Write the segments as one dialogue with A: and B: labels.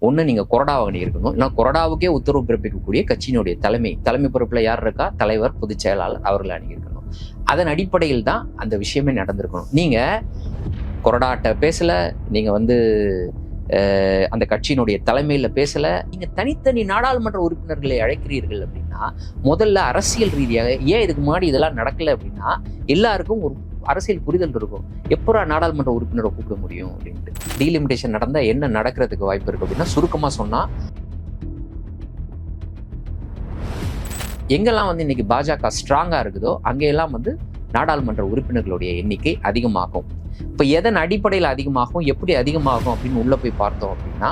A: ஒன்று நீங்கள் கொறடாவை அணியிருக்கணும், இல்லை கொறடாவுக்கே உத்தரவு பிறப்பிக்கக்கூடிய கட்சியினுடைய தலைமை பொறுப்பில் யார் இருக்கா, தலைவர், பொதுச் செயலாளர் அவர்களை அணியிருக்கணும். அதன் அடிப்படையில் தான் அந்த விஷயமே நடந்திருக்கணும். நீங்கள் கொறடாட்ட பேசலை, நீங்கள் அந்த கட்சியினுடைய தலைமையில் பேசலை, நீங்கள் தனித்தனி நாடாளுமன்ற உறுப்பினர்களை அழைக்கிறீர்கள் அப்படின்னா முதல்ல அரசியல் ரீதியாக ஏன் இதுக்கு முன்னாடி இதெல்லாம் நடக்கலை அப்படின்னா எல்லாருக்கும் ஒரு அரசியல் புரிதல் இருக்கும். எப்போ நாடாளுமன்ற உறுப்பினரை கூப்பிட முடியும் அப்படின்ட்டு. டீலிமிட்டேஷன் நடந்தால் என்ன நடக்கிறதுக்கு வாய்ப்பு இருக்குது அப்படின்னா, சுருக்கமாக சொன்னால் எங்கெல்லாம் இன்னைக்கு பாஜக ஸ்ட்ராங்காக இருக்குதோ அங்கெல்லாம் நாடாளுமன்ற உறுப்பினர்களுடைய எண்ணிக்கை அதிகமாகும். இப்போ எதன் அடிப்படையில் அதிகமாகும், எப்படி அதிகமாகும் அப்படின்னு உள்ள போய் பார்த்தோம் அப்படின்னா,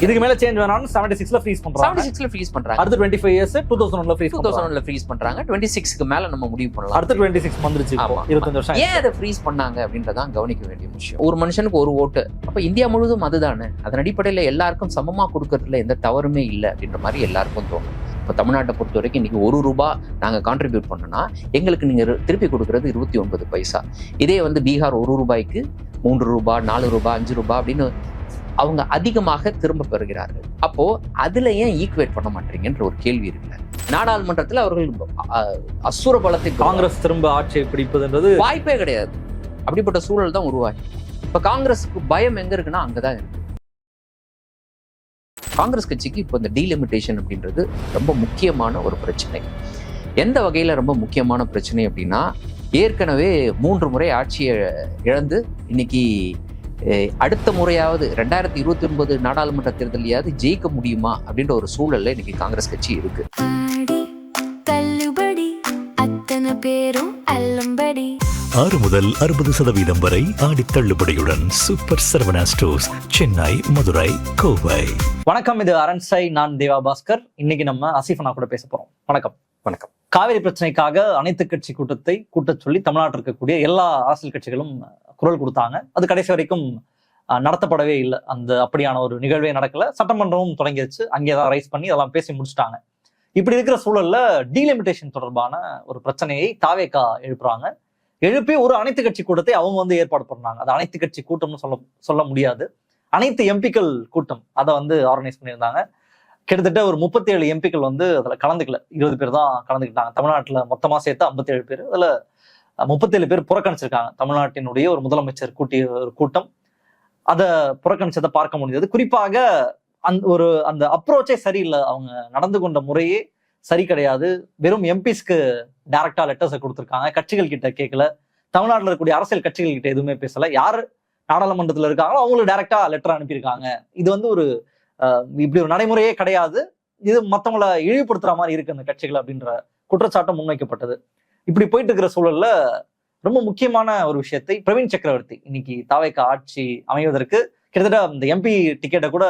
B: இதுக்கு மேல சேஞ்ச் வேணாம்னு 76ல ஃப்ரீஸ் பண்றாங்க.
A: 76ல ஃப்ரீஸ் பண்றாங்க.
B: அடுத்து 25 இயர்ஸ் 2001ல ஃப்ரீஸ்
A: 2001ல ஃப்ரீஸ் பண்றாங்க. 26க்கு மேல நம்ம முடிவு பண்ணலாம்.
B: அடுத்து 26 வந்துருச்சு. 25 வருஷம்.
A: ஏன் அதை ஃப்ரீஸ் பண்ணாங்க அப்படின்றதான் கவனிக்க வேண்டிய விஷயம். ஒரு மனுஷனுக்கு ஒரு ஓட்டு, அப்ப இந்தியா முழுவதும் அதுதானே. அதன் அடிப்படையில் எல்லாருக்கும் சமமா கொடுக்கறதுல எந்த தவறுமே இல்லை அப்படின்ற மாதிரி எல்லாருக்கும் தோணும். இப்போ தமிழ்நாட்டை பொறுத்த வரைக்கும் இன்னைக்கு ₹1 நாங்கள் கான்ட்ரிபியூட் பண்ணோம்னா எங்களுக்கு நீங்கள் திருப்பி கொடுக்கறது 29 பைசா. இதே பீகார் ₹1க்கு ₹3, ₹4, ₹5 அப்படின்னு அவங்க அதிகமாக திரும்ப பெறுகிறார்கள். அப்போ அதுல ஏன் ஈக்குவேட் பண்ண மாட்டீங்கன்ற ஒரு கேள்வி இருக்குல்ல. நாடாளுமன்றத்தில் அவர்கள் அசுர பலத்தை
B: காங்கிரஸ் திரும்ப ஆட்சியை பிடிப்பதுன்றது
A: வாய்ப்பே கிடையாது. அப்படிப்பட்ட சூழல் தான் உருவாகி இப்ப காங்கிரஸுக்கு பயம் எங்க இருக்குன்னா அங்கதான் இருக்கு. காங்கிரஸ் கட்சிக்கு இப்போ இந்த டீலிமிட்டேஷன் அப்படின்றது ரொம்ப முக்கியமான ஒரு பிரச்சனை. எந்த வகையில ரொம்ப முக்கியமான பிரச்சனை அப்படின்னா, ஏற்கனவே 3 முறை ஆட்சியை இழந்து இன்னைக்கு அடுத்த முறையாவது 2029 நாடாளுமன்ற தேர்தலையாவது ஜெயிக்க முடியுமா அப்படின்ற ஒரு சூழல்ல இன்னைக்கு காங்கிரஸ் கட்சி இருக்கு.
C: 6 முதல் 60% வரை ஆடி தள்ளுபடியுடன் சூப்பர் சரவணா ஸ்டோர்ஸ், சென்னை, மதுரை, கோவை.
B: வணக்கம், இது அரண்சை. நான் தேவா பாஸ்கர். இன்னைக்கு நம்ம ஆசிஃபனா கூட பேச போறோம். வணக்கம்.
A: வணக்கம்.
B: காவிரி பிரச்சனைக்காக அனைத்து கட்சி கூட்டத்தை கூட்ட சொல்லி தமிழ்நாட்டில் இருக்கக்கூடிய எல்லா அரசியல் கட்சிகளும் குரல் கொடுத்தாங்க. அது கடைசி வரைக்கும் நடத்தப்படவே இல்லை. அப்படியான ஒரு நிகழ்வே நடக்கல. சட்டமன்றமும் தொடங்கிடுச்சு. அங்கேதான் ரைஸ் பண்ணி அதெல்லாம் பேசி முடிச்சுட்டாங்க. இப்படி இருக்கிற சூழல்ல டீலிமிட்டேஷன் தொடர்பான ஒரு பிரச்சனையை தாவேகா எழுப்புறாங்க. எழுப்பி ஒரு அனைத்து கட்சி கூட்டத்தை அவங்க ஏற்பாடு பண்ணாங்க. அது அனைத்து கட்சி கூட்டம்னு சொல்ல முடியாது, அனைத்து எம்பிக்கள் கூட்டம் அதை ஆர்கனைஸ் பண்ணியிருந்தாங்க. கிட்டத்தட்ட ஒரு 37 எம்பிக்கள் அதுல கலந்துக்கல. 20 பேர் தான் கலந்துக்கிட்டாங்க. தமிழ்நாட்டுல மொத்தமா சேர்த்து 57 பேர். அதுல 37 பேர் புறக்கணிச்சிருக்காங்க. தமிழ்நாட்டினுடைய ஒரு முதலமைச்சர் கூட்டிய ஒரு கூட்டம் அதை புறக்கணிச்சதை பார்க்க முடியாது. குறிப்பாக அந்த அப்ரோச்சே சரியில்லை. அவங்க நடந்து கொண்ட முறையே சரி கிடையாது. வெறும் எம்பிஸ்க்கு டைரக்டா லெட்டர்ஸை கொடுத்துருக்காங்க. கட்சிகள் கிட்ட கேட்கல. தமிழ்நாட்டில் இருக்கக்கூடிய அரசியல் கட்சிகள் கிட்ட எதுவுமே பேசல. யார் நாடாளுமன்றத்தில் இருக்காங்களோ அவங்களுக்கு டைரக்டா லெட்டர் அனுப்பியிருக்காங்க. இது ஒரு இப்படி ஒரு நடைமுறையே கிடையாது. இது மற்றவங்களை இழிவுபடுத்துற மாதிரி இருக்கு அந்த கட்சிகள் அப்படின்ற குற்றச்சாட்டம் முன்வைக்கப்பட்டது. இப்படி போயிட்டு இருக்கிற சூழல்ல ரொம்ப முக்கியமான ஒரு விஷயத்தை பிரவீன் சக்கரவர்த்தி இன்னைக்கு தாவேகா ஆட்சி அமைவதற்கு கிட்டத்தட்ட அந்த எம்பி டிக்கெட்டை கூட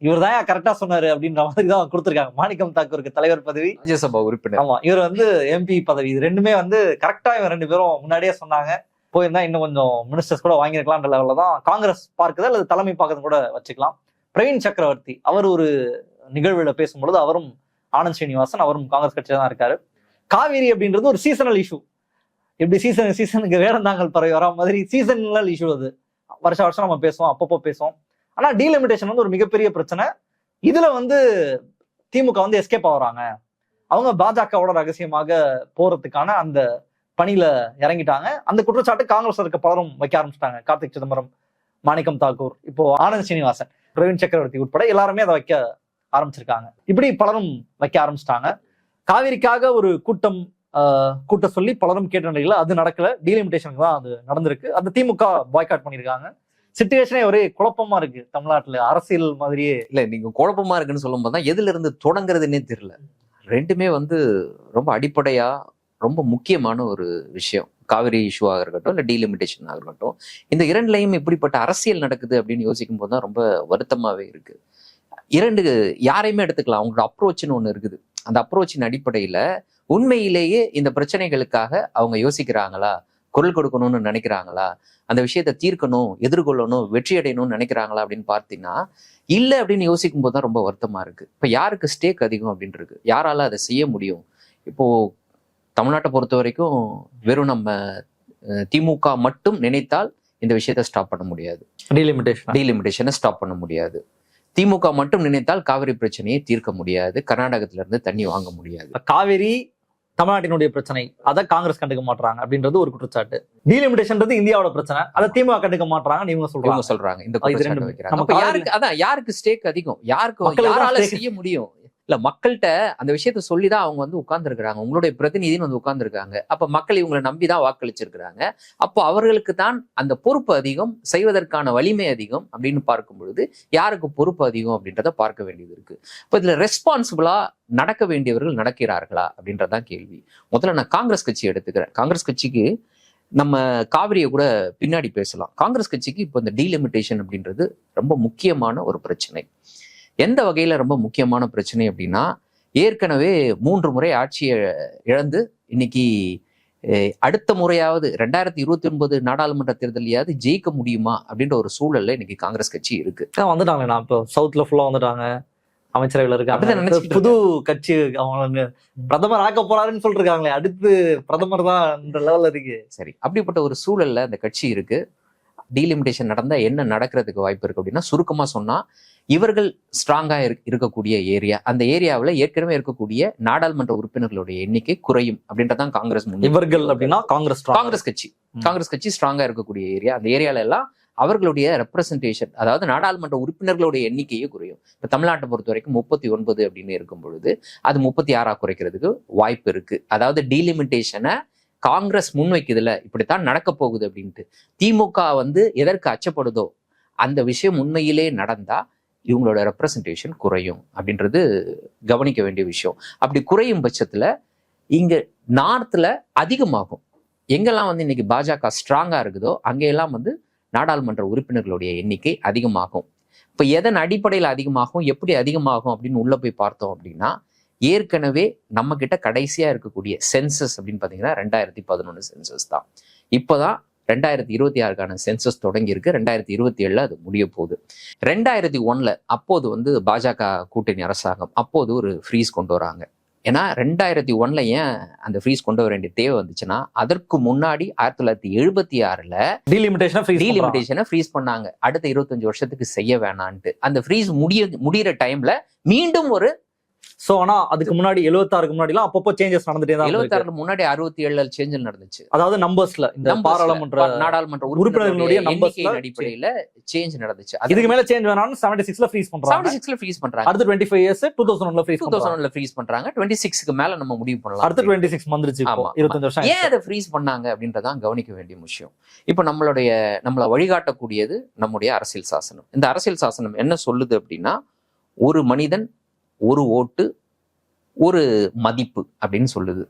B: இவர் தான் கரெக்டா சொன்னாரு அப்படின்ற மாதிரி தான் கொடுத்துருக்காங்க. மாணிக்கம் தாக்கூருக்கு தலைவர் பதவி,
A: ராஜ்யசபா உறுப்பினர்.
B: ஆமா, இவர் எம்பி பதவி. இது ரெண்டுமே கரெக்டா இவங்க 2 பேரும் முன்னாடியே சொன்னாங்க. போயிருந்தா இன்னும் கொஞ்சம் மினிஸ்டர்ஸ் கூட வாங்கியிருக்கலாம்ன்ற லெவலில் தான் காங்கிரஸ் பார்க்குது, அல்லது தலைமை பார்க்கறது கூட வச்சுக்கலாம். பிரவீன் சக்கரவர்த்தி அவர் ஒரு நிகழ்வுல பேசும்பொழுது அவரும் ஆனந்த் ஸ்ரீனிவாசன் அவரும் காங்கிரஸ் கட்சியில தான் இருக்காரு. காவிரி அப்படின்றது ஒரு சீசனல் இஷ்யூ. எப்படி சீசனுக்கு வேடந்தாங்கல் பறவை வரா மாதிரி சீசனல் இஷ்யூ. அது வருஷம் நம்ம பேசுவோம், அப்பப்போ பேசுவோம். ஆனா டீலிமிட்டேஷன் ஒரு மிகப்பெரிய பிரச்சனை. இதுல திமுக எஸ்கேப் ஆகுறாங்க. அவங்க பாஜகவோட ரகசியமாக போறதுக்கான அந்த பணியில இறங்கிட்டாங்க. அந்த குற்றச்சாட்டு காங்கிரஸ் இருக்க பலரும் வைக்க ஆரம்பிச்சிட்டாங்க. கார்த்திக் சிதம்பரம், மாணிக்கம் தாக்கூர், இப்போ ஆனந்த் ஸ்ரீனிவாசன், பிரவீன் சக்கரவர்த்தி உட்பட எல்லாருமே அதை வைக்க ஆரம்பிச்சிருக்காங்க. இப்படி பலரும் வைக்க ஆரம்பிச்சிட்டாங்க. காவிரிக்காக ஒரு கூட்ட சொல்லி பலரும் கேட்ட நிலையில அது நடக்கல. டீலிமிட்டேஷனுக்கு தான் அது நடந்திருக்கு. அது திமுக பாய்காட் பண்ணியிருக்காங்க. சிச்சுவேஷனே ஒரே குழப்பமா இருக்கு தமிழ்நாட்டுல. அரசியல் மாதிரியே
A: இல்ல. நீங்க குழப்பமா இருக்குன்னு சொல்லும் போதுதான் எதுல இருந்து தொடங்குறதுன்னே தெரியல. ரெண்டுமே ரொம்ப அடிப்படையா ரொம்ப முக்கியமான ஒரு விஷயம். காவிரி இஷ்யூவாக இருக்கட்டும், இல்லை டீலிமிட்டேஷனாக இருக்கட்டும், இந்த இரண்டுலையும் இப்படிப்பட்ட அரசியல் நடக்குது அப்படின்னு யோசிக்கும் போது தான் ரொம்ப வருத்தமாகவே இருக்கு. யாரையுமே எடுத்துக்கலாம். அவங்களோட அப்ரோச்னு ஒன்று இருக்குது. அந்த அப்ரோச்சின் அடிப்படையில் உண்மையிலேயே இந்த பிரச்சனைகளுக்காக அவங்க யோசிக்கிறாங்களா, குரல் கொடுக்கணும்னு நினைக்கிறாங்களா, அந்த விஷயத்தை தீர்க்கணும், எதிர்கொள்ளணும், வெற்றி அடையணும்னு நினைக்கிறாங்களா அப்படின்னு பார்த்தீங்கன்னா இல்லை அப்படின்னு யோசிக்கும் போது தான் ரொம்ப வருத்தமா இருக்கு. இப்போ யாருக்கு ஸ்டேக் அதிகம் அப்படின்னு இருக்கு, யாரால அதை செய்ய முடியும்? இப்போ தமிழ்நாட்டை பொறுத்த வரைக்கும் வெறும் நம்ம திமுக மட்டும் நினைத்தால் இந்த விஷயத்தை ஸ்டாப் பண்ண முடியாது.
B: டீலிமிட்டேஷனை
A: ஸ்டாப் பண்ண முடியாது. திமுக மட்டும் நினைத்தால் காவிரி பிரச்சனையை தீர்க்க முடியாது, கர்நாடகத்துல இருந்து தண்ணி வாங்க முடியாது.
B: காவிரி தமிழ்நாட்டினுடைய பிரச்சனை, அதை காங்கிரஸ் கண்டுக்க மாட்டாங்க அப்படின்றது ஒரு குற்றச்சாட்டு. டீலிமிட்டேஷன்றது இந்தியாவோட பிரச்சனை, அதை திமுக கண்டுக்க மாட்டாங்க இவங்க சொல்றாங்க.
A: இந்த குற்றச்சாட்டு வைக்கிறாங்க. யாருக்கு ஸ்டேக் அதிகம், யாரால செய்ய முடியும்? இல்ல, மக்கள்கிட்ட அந்த விஷயத்த சொல்லிதான் அவங்க வந்து உட்கார்ந்துருக்காங்க, உங்களுடைய பிரதிநிதின்னு வந்து உட்கார்ந்துருக்காங்க. அப்ப மக்கள் இவங்களை நம்பிதான் வாக்களிச்சிருக்கிறாங்க. அப்போ அவர்களுக்கு தான் அந்த பொறுப்பு அதிகம், செய்வதற்கான வலிமை அதிகம் அப்படின்னு பார்க்கும் பொழுது யாருக்கு பொறுப்பு அதிகம் அப்படின்றத பார்க்க வேண்டியது இருக்கு. இப்போ இதுல ரெஸ்பான்சிபிளா நடக்க வேண்டியவர்கள் நடக்கிறார்களா அப்படின்றதான் கேள்வி. முதல்ல நான் காங்கிரஸ் கட்சி எடுத்துக்கிறேன். காங்கிரஸ் கட்சிக்கு நம்ம காவிரியை கூட பின்னாடி பேசலாம். காங்கிரஸ் கட்சிக்கு இப்போ இந்த டீலிமிட்டேஷன் அப்படின்றது ரொம்ப முக்கியமான ஒரு பிரச்சனை. எந்த வகையில ரொம்ப முக்கியமான பிரச்சனை அப்படின்னா, ஏற்கனவே 3 முறை ஆட்சியை இழந்து இன்னைக்கு அடுத்த முறையாவது 2029 நாடாளுமன்ற தேர்தலையாவது ஜெயிக்க முடியுமா அப்படின்ற ஒரு சூழல்ல இன்னைக்கு காங்கிரஸ் கட்சி இருக்கு.
B: வந்துட்டாங்க, நான் இப்போ சவுத்ல ஃபுல்லா வந்துட்டாங்க, அமைச்சரவையில் இருக்காங்க, புது கட்சி அவங்க பிரதமர் ஆக்க போறாருன்னு சொல்லிருக்காங்களே, அடுத்து பிரதமர் தான் லெவல்ல இருக்கு.
A: சரி, அப்படிப்பட்ட ஒரு சூழல்ல அந்த கட்சி இருக்கு. டீலிமிட்டேஷன் நடந்தா என்ன நடக்கிறதுக்கு வாய்ப்பு இருக்கு அப்படின்னா, சுருக்கமா சொன்னா, இவர்கள் ஸ்ட்ராங்கா இருக்கக்கூடிய ஏரியா, அந்த ஏரியாவில் ஏற்கனவே இருக்கக்கூடிய நாடாளுமன்ற உறுப்பினர்களுடைய எண்ணிக்கை குறையும் அப்படின்றதான் காங்கிரஸ்.
B: இவர்கள் அப்படின்னா
A: காங்கிரஸ் கட்சி ஸ்ட்ராங்கா இருக்கக்கூடிய ஏரியா, அந்த ஏரியால எல்லாம் அவர்களுடைய ரெப்ரசன்டேஷன், அதாவது நாடாளுமன்ற உறுப்பினர்களுடைய எண்ணிக்கையே குறையும். இப்ப தமிழ்நாட்டை பொறுத்த வரைக்கும் 39 அப்படின்னு இருக்கும் பொழுது அது 36 குறைக்கிறதுக்கு வாய்ப்பு இருக்கு. அதாவது டீலிமிட்டேஷனை காங்கிரஸ் முன்வைக்குதுல, இப்படித்தான் நடக்க போகுது அப்படின்ட்டு. திமுக வந்து எதற்கு அச்சப்படுதோ அந்த விஷயம் உண்மையிலே நடந்தா இவங்களோட ரெப்ரசன்டேஷன் குறையும் அப்படின்றது கவனிக்க வேண்டிய விஷயம். அப்படி குறையும் பட்சத்துல இங்க நார்த்ல அதிகமாகும். எங்கெல்லாம் வந்து இன்னைக்கு பாஜக ஸ்ட்ராங்கா இருக்குதோ அங்கெல்லாம் வந்து நாடாளுமன்ற உறுப்பினர்களுடைய எண்ணிக்கை அதிகமாகும். இப்ப எதன் அடிப்படையில் அதிகமாகும், எப்படி அதிகமாகும் அப்படின்னு உள்ள போய் பார்த்தோம் அப்படின்னா, ஏற்கனவே நம்ம கிட்ட கடைசியா இருக்கக்கூடிய சென்சஸ் அப்படின்னு பாத்தீங்கன்னா 2011 சென்சஸ் தான். இப்போதான் 2026க்கான சென்சஸ் தொடங்கி இருக்கு. 2027 அது முடிய போகுது. 2001 அப்போது வந்து பாஜக கூட்டணி அரசாங்கம் அப்போது ஒரு ஃப்ரீஸ் கொண்டு வராங்க. ஏன்னா 2001 ஏன் அந்த ஃப்ரீஸ் கொண்டு வர வேண்டிய தேவை வந்துச்சுன்னா, அதற்கு முன்னாடி 1976 டீலிமிட்டேஷனை ஃப்ரீஸ் பண்ணாங்க. அடுத்த 25 வருஷத்துக்கு செய்ய வேணான்ட்டு. அந்த ஃப்ரீஸ் முடியிற டைம்ல மீண்டும் ஒரு
B: ஆனா அதுக்கு முன்னாடி 76க்கு முன்னாடி அப்பப்போ சேஞ்சஸ் நடந்துட்டே தான்.
A: 76 முன்னாடி 67 சேஞ்சஸ் நடந்துச்சு.
B: அதாவது நம்பர்ஸ்ல, இந்த
A: நாடாளுமன்ற உறுப்பினர்களுடைய எண்ணிக்கையின் அடிப்படையில சேஞ்ச் நடந்துச்சு.
B: இதுக்கு மேல சேஞ்ச் வேணாம்னு 76ல ஃப்ரீஸ் பண்றாங்க.
A: 76ல ஃப்ரீஸ் பண்றாங்க.
B: அடுத்து 25 இயர்ஸ் 2001ல
A: ஃப்ரீஸ் பண்றாங்க. 26க்கு மேல நம்ம முடிவு பண்ணலாம்.
B: அடுத்து 26 வந்துருச்சு. 25 வருஷம்
A: ஏன் அதை ஃப்ரீஸ் பண்ணாங்க அப்படின்றதான் கவனிக்க வேண்டிய விஷயம். இப்போ நம்மள வழிகாட்டக்கூடியது நம்முடைய அரசியல் சாசனம். இந்த அரசியல் சாசனம் என்ன சொல்லுது அப்படின்னா, ஒரு மனிதன் ஒரு ஓட்டு ஒரு மதிப்பு அப்படின்னு சொல்லுது.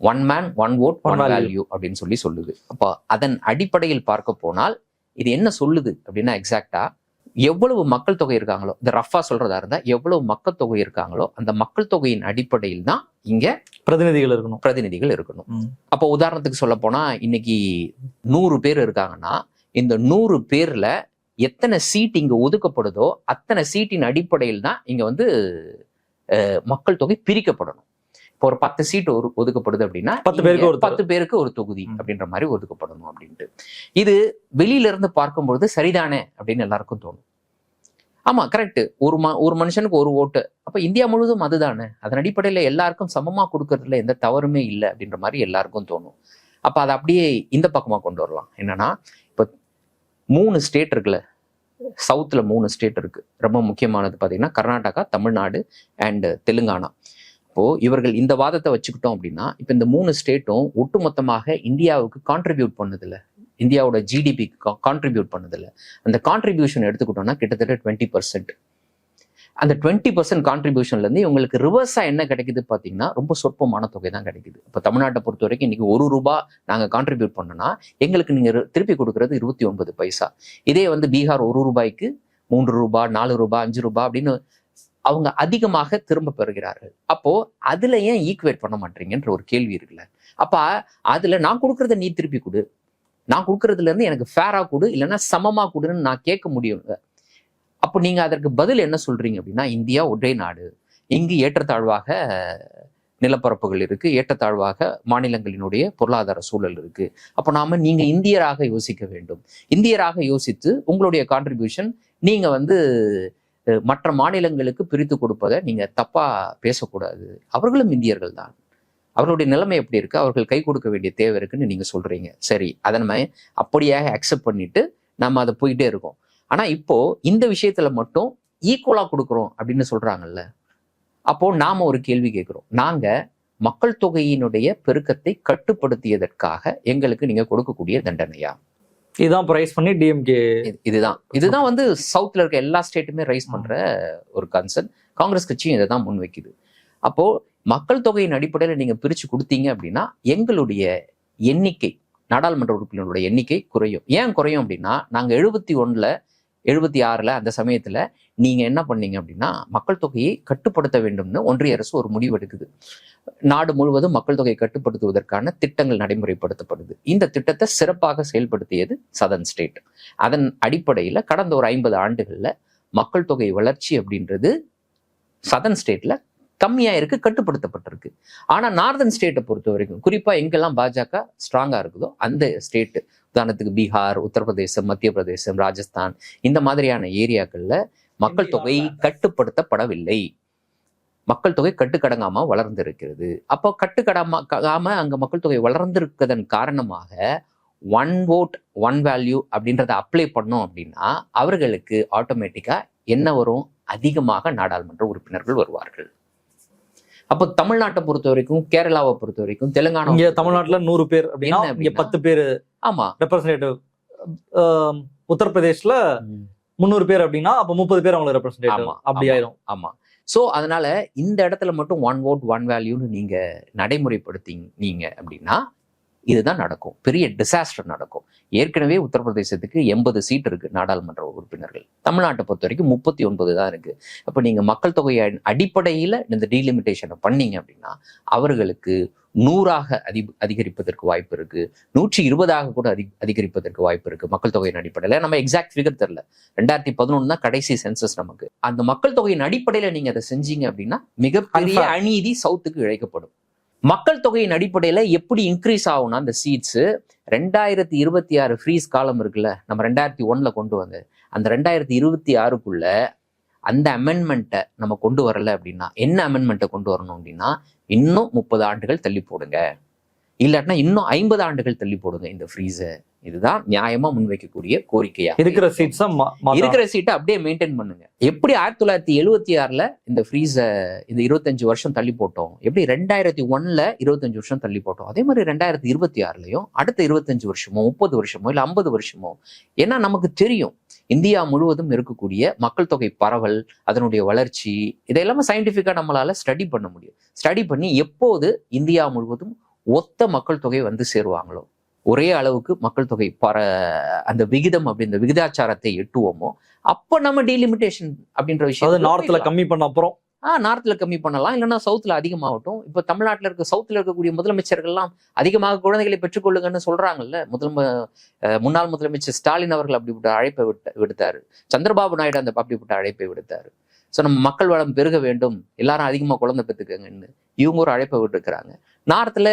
A: 1 man 1 vote 1 value அப்படின்னு சொல்லுது. அப்போ அதன் அடிப்படையில் பார்க்க போனால் இது என்ன சொல்லுது அப்படின்னா, எக்ஸாக்டா எவ்வளவு மக்கள் தொகை இருக்காங்களோ, இந்த ரஃபா சொல்றதா இருந்தா எவ்வளவு மக்கள் தொகை இருக்காங்களோ அந்த மக்கள் தொகையின் அடிப்படையில் தான் இங்க பிரதிநிதிகள் இருக்கணும். அப்போ உதாரணத்துக்கு சொல்ல போனா, இன்னைக்கு 100 பேர் இருக்காங்கன்னா, இந்த 100 பேர்ல எத்தனை சீட் இங்க ஒதுக்கப்படுதோ அத்தனை சீட்டின் அடிப்படையில் தான் இங்க வந்து மக்கள் தொகை பிரிக்கப்படணும். இப்போ ஒரு 10 சீட் ஒதுக்கப்படுது அப்படின்னா 10 பேருக்கு ஒரு தொகுதி அப்படின்ற மாதிரி ஒதுக்கப்படணும் அப்படின்ட்டு. இது வெளியில இருந்து பார்க்கும்பொழுது சரிதானே அப்படின்னு எல்லாருக்கும் தோணும். ஆமா, கரெக்ட். ஒரு மனுஷனுக்கு ஒரு ஓட்டு, அப்ப இந்தியா முழுவதும் அதுதானே, அதன் அடிப்படையில எல்லாருக்கும் சமமா கொடுக்கறதுல எந்த தவறுமே இல்லை அப்படின்ற மாதிரி எல்லாருக்கும் தோணும். அப்ப அதை அப்படியே இந்த பக்கமா கொண்டு வரலாம். என்னன்னா, இப்ப 3 ஸ்டேட் இருக்குல்ல, சவுத்துல 3 ஸ்டேட் இருக்கு. ரொம்ப முக்கியமானது பாத்தீங்கன்னா கர்நாடகா, தமிழ்நாடு அண்ட் தெலுங்கானா. இப்போ இவர்கள் இந்த வாதத்தை வச்சுக்கிட்டோம் அப்படின்னா, இப்ப இந்த 3 ஸ்டேட்டும் ஒட்டுமொத்தமாக இந்தியாவுக்கு கான்ட்ரிபியூட் பண்ணுதில்ல, இந்தியாவோட ஜிடிபிக்கு கான்ட்ரிபியூட் பண்ணுதில்ல. அந்த கான்ட்ரிபியூஷன் எடுத்துக்கிட்டோம்னா கிட்டத்தட்ட 20%. அந்த 20% கான்ட்ரிபியூஷன்ல இருந்து இவங்களுக்கு ரிவர்ஸா என்ன கிடைக்குது பாத்தீங்கன்னா, ரொம்ப சொற்பமான தொகை தான் கிடைக்குது. இப்போ தமிழ்நாட்டை பொறுத்த வரைக்கும் இன்னைக்கு 1 ரூபாய் நாங்க கான்ட்ரிபியூட் பண்ணோம்னா எங்களுக்கு நீங்க திருப்பி கொடுக்கறது 29 பைசா. இதே வந்து பீகார் 1 ரூபாய்க்கு 3 ரூபாய் 4 ரூபாய் 5 ரூபாய் அப்படின்னு அவங்க அதிகமாக திரும்ப பெறுகிறார்கள். அப்போ அதுல ஏன் ஈக்குவேட் பண்ண மாட்டீங்கன்ற ஒரு கேள்வி இருக்குல்ல. அப்ப அதுல நான் கொடுக்கறத நீ திருப்பி கொடு, நான் கொடுக்கறதுல இருந்து எனக்கு ஃபேரா கொடு, இல்லைன்னா சமமா கொடுன்னு நான் கேட்க முடியும். அப்போ நீங்க அதற்கு பதில் என்ன சொல்றீங்க அப்படின்னா, இந்தியா ஒற்றை நாடு, இங்கு ஏற்றத்தாழ்வாக நிலப்பரப்புகள் இருக்கு, ஏற்றத்தாழ்வாக மாநிலங்களினுடைய பொருளாதார சூழல் இருக்கு. அப்போ நீங்க இந்தியராக யோசிக்க வேண்டும். இந்தியராக யோசித்து உங்களுடைய கான்ட்ரிபியூஷன் நீங்க மற்ற மாநிலங்களுக்கு பிரித்து கொடுப்பதை நீங்க தப்பா பேசக்கூடாது. அவர்களும் இந்தியர்கள் தான். அவர்களுடைய நிலைமை எப்படி இருக்கு, அவர்கள் கை கொடுக்க வேண்டிய தேவை இருக்குன்னு நீங்க சொல்றீங்க. சரி, அதை நம்ம அப்படியாக அக்செப்ட் பண்ணிட்டு நம்ம அதை போயிட்டே இருக்கோம். ஆனா இப்போ இந்த விஷயத்துல மட்டும் ஈக்குவலா கொடுக்குறோம் அப்படின்னு சொல்றாங்கல்ல, அப்போ நாம ஒரு கேள்வி கேட்கிறோம். நாங்க மக்கள் தொகையினுடைய பெருக்கத்தை கட்டுப்படுத்தியதற்காக எங்களுக்கு நீங்க கொடுக்கக்கூடிய தண்டனையா?
B: இதுதான் ரைஸ் பண்ணி டிஎம்கே
A: இதுதான் சவுத்ல இருக்க எல்லா ஸ்டேட்டுமே ரைஸ் பண்ற ஒரு கன்சர்ன். காங்கிரஸ் கட்சியும் இதை தான் முன்வைக்குது. அப்போ மக்கள் தொகையின் அடிப்படையில் நீங்க பிரிச்சு கொடுத்தீங்க அப்படின்னா எங்களுடைய எண்ணிக்கை, நாடாளுமன்ற உறுப்பினர்களுடைய எண்ணிக்கை குறையும். ஏன் குறையும் அப்படின்னா, நாங்க 71, 76 அந்த சமயத்துல நீங்க என்ன பண்ணீங்க அப்படின்னா மக்கள் தொகையை கட்டுப்படுத்த வேண்டும்னு ஒன்றிய அரசு ஒரு முடிவு எடுக்குது. நாடு முழுவதும் மக்கள் தொகையை கட்டுப்படுத்துவதற்கான திட்டங்கள் நடைமுறைப்படுத்தப்படுது. இந்த திட்டத்தை சிறப்பாக செயல்படுத்தியது சதர்ன் ஸ்டேட். அதன் அடிப்படையில கடந்த ஒரு 50 ஆண்டுகள்ல மக்கள் தொகை வளர்ச்சி அப்படின்றது சதர்ன் ஸ்டேட்ல கம்மியா இருக்கு, கட்டுப்படுத்தப்பட்டிருக்கு. ஆனா நார்தன் ஸ்டேட்டை பொறுத்த வரைக்கும், குறிப்பா எங்கெல்லாம் பாஜக ஸ்ட்ராங்கா இருக்குதோ அந்த ஸ்டேட், உதாரணத்துக்கு பீகார், உத்தரப்பிரதேசம், மத்திய பிரதேசம், ராஜஸ்தான், இந்த மாதிரியான ஏரியாக்கள்ல மக்கள் தொகை கட்டுப்படுத்தப்படவில்லை. மக்கள் தொகை கட்டுக்கடங்காம வளர்ந்து இருக்கிறது. அப்போ கட்டுக்கடங்காம அங்க மக்கள் தொகை வளர்ந்திருக்கதன் காரணமாக 1 vote 1 value அப்படின்றத அப்ளை பண்ணோம் அப்படின்னா அவர்களுக்கு ஆட்டோமேட்டிக்கா என்ன வரும்? அதிகமாக நாடாளுமன்ற உறுப்பினர்கள் வருவார்கள். அப்போ தமிழ்நாட்டை பொறுத்த வரைக்கும், கேரளாவை பொறுத்த வரைக்கும், தெலுங்கானா,
B: இங்க தமிழ்நாட்டுல 100 பேர் அப்படின்னா இங்க 10 பேர்
A: ஆமா
B: ரெப்ரசன்டேட்டிவ். உத்தரப்பிரதேஷ்ல 300 பேர் அப்படின்னா அப்ப 30 பேர் அவங்களை ரெப்ரசன்டேட்டிவ் அப்படி ஆயிரும்.
A: ஆமா. சோ அதனால இந்த இடத்துல மட்டும் 1 vote 1 value நீங்க நடைமுறைப்படுத்தினீங்க அப்படின்னா இதுதான் நடக்கும். பெரிய டிசாஸ்டர் நடக்கும். ஏற்கனவே உத்தரப்பிரதேசத்துக்கு 80 சீட் இருக்கு நாடாளுமன்ற உறுப்பினர்கள். தமிழ்நாட்டை பொறுத்த வரைக்கும் 39 தான் இருக்கு. அப்ப நீங்க மக்கள் தொகையை அடிப்படையில இந்த டீலிமிட்டேஷனை பண்ணீங்க அப்படின்னா அவர்களுக்கு 100ஆக அதிகரிப்பதற்கு வாய்ப்பு இருக்கு, 120ஆக கூட அதிகரிப்பதற்கு வாய்ப்பு இருக்கு. மக்கள் தொகையின் அடிப்படையில நம்ம எக்ஸாக்ட் ஃபிகர் தெரியல, 2011 தான் கடைசி சென்சஸ் நமக்கு. அந்த மக்கள் தொகையின் அடிப்படையில நீங்க அதை செஞ்சீங்க அப்படின்னா மிகப்பெரிய அநீதி சவுத்துக்கு இழைக்கப்படும். மக்கள் தொகையின் அடிப்படையில எப்படி இன்க்ரீஸ் ஆகும்னா அந்த சீட்ஸ் 2026 ஃப்ரீஸ் காலம் இருக்குல்ல, நம்ம 2001 கொண்டு வந்து அந்த 2026க்குள்ள அந்த அமெண்ட்மெண்ட்டை நம்ம கொண்டு வரல அப்படின்னா, என்ன அமெண்ட்மெண்ட்டை கொண்டு வரணும் அப்படின்னா, இன்னும் 30 ஆண்டுகள் தள்ளி போடுங்க, இல்லாட்டினா இன்னும் 50 ஆண்டுகள் தள்ளி போடுங்க இந்த ஃப்ரீஸை. இதுதான் நியாயமா முன்வைக்கக்கூடிய கோரிக்கையா.
B: இருக்கிற
A: சீட்டை அப்படியே மெயின்டைன் பண்ணுங்க. எப்படி 1976ல இந்த ஃப்ரீஸை இந்த 25 வருஷம் தள்ளி போட்டோம், எப்படி 2001ல 25 வருஷம் தள்ளி போட்டோம், அதே மாதிரி 2026லயும் அடுத்த 25 வருஷமோ 30 வருஷமோ இல்ல 50 வருஷமோ. ஏன்னா நமக்கு தெரியும் இந்தியா முழுவதும் இருக்கக்கூடிய மக்கள் தொகை பரவல், அதனுடைய வளர்ச்சி, இதெல்லாமே சயின்டிஃபிக்கா நம்மளால ஸ்டடி பண்ண முடியும். ஸ்டடி பண்ணி எப்போது இந்தியா முழுவதும் ஒத்த மக்கள் தொகை சேருவாங்களோ, ஒரே அளவுக்கு மக்கள் தொகை அந்த விகிதம் அப்படின்ற விகிதாச்சாரத்தை எட்டுவோமோ, அப்ப நம்ம டீலிமிட்டேஷன் அப்படின்ற விஷயம்
B: நார்த்ல கம்மி பண்ண அப்புறம்
A: நார்த்ல கம்மி பண்ணலாம், இல்லைன்னா சவுத்ல அதிகமாகட்டும். இப்ப தமிழ்நாட்டில் இருக்க சவுத்ல இருக்கக்கூடிய முதலமைச்சர்கள்லாம் அதிகமாக குழந்தைகளை பெற்றுக்கொள்ளுங்கன்னு சொல்றாங்கல்ல. முன்னாள் முதலமைச்சர் ஸ்டாலின் அவர்கள் அப்படிப்பட்ட அழைப்பை விடுத்தாரு. சந்திரபாபு நாயுடு அப்படிப்பட்ட அழைப்பை விடுத்தாரு. ஸோ நம்ம மக்கள் வளம் பெருக வேண்டும், எல்லாரும் அதிகமாக குழந்தை பெற்றுக்கங்கன்னு இவங்க ஒரு அழைப்பை விட்டுருக்கிறாங்க. நார்த்ல